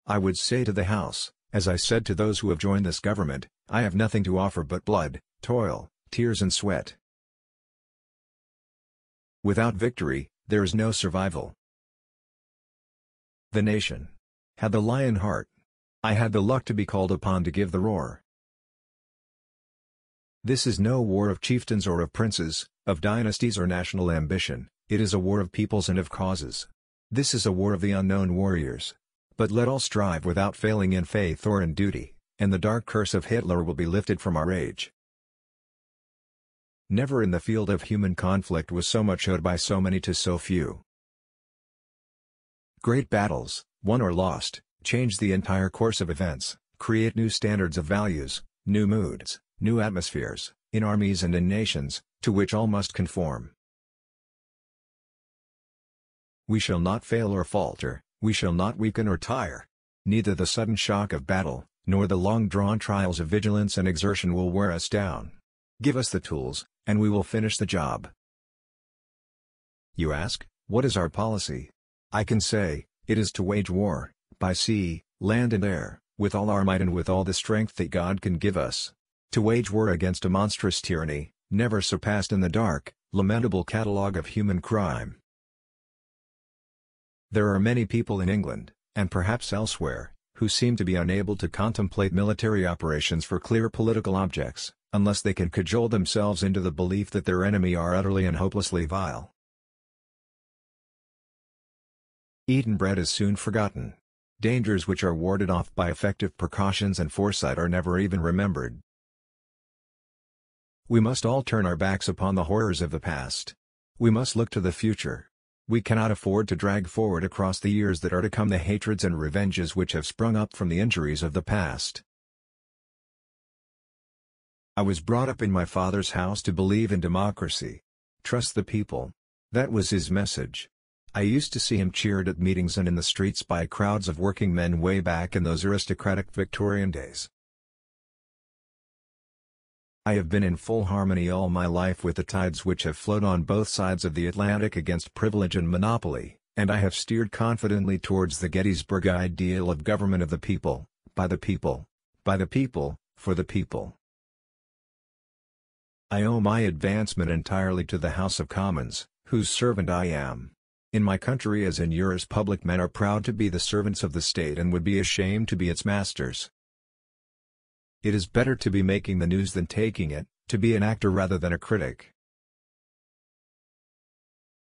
I would say to the House, as I said to those who have joined this government, I have nothing to offer but blood, toil, tears and sweat. Without victory, there is no survival. The nation had the lion heart. I had the luck to be called upon to give the roar. This is no war of chieftains or of princes, of dynasties or national ambition, it is a war of peoples and of causes. This is a war of the unknown warriors. But let all strive without failing in faith or in duty, and the dark curse of Hitler will be lifted from our age. Never in the field of human conflict was so much owed by so many to so few. Great battles, won or lost, change the entire course of events, create new standards of values, new moods, new atmospheres, in armies and in nations, to which all must conform. We shall not fail or falter, we shall not weaken or tire. Neither the sudden shock of battle, nor the long-drawn trials of vigilance and exertion will wear us down. Give us the tools, and we will finish the job. You ask, what is our policy? I can say, it is to wage war, by sea, land and air, with all our might and with all the strength that God can give us. To wage war against a monstrous tyranny, never surpassed in the dark, lamentable catalogue of human crime. There are many people in England, and perhaps elsewhere, who seem to be unable to contemplate military operations for clear political objects, unless they can cajole themselves into the belief that their enemy are utterly and hopelessly vile. Eaten bread is soon forgotten. Dangers which are warded off by effective precautions and foresight are never even remembered. We must all turn our backs upon the horrors of the past. We must look to the future. We cannot afford to drag forward across the years that are to come the hatreds and revenges which have sprung up from the injuries of the past. I was brought up in my father's house to believe in democracy. Trust the people. That was his message. I used to see him cheered at meetings and in the streets by crowds of working men way back in those aristocratic Victorian days. I have been in full harmony all my life with the tides which have flowed on both sides of the Atlantic against privilege and monopoly, and I have steered confidently towards the Gettysburg ideal of government of the people, by the people, for the people. I owe my advancement entirely to the House of Commons, whose servant I am. In my country as in yours, public men are proud to be the servants of the state and would be ashamed to be its masters. It is better to be making the news than taking it, to be an actor rather than a critic.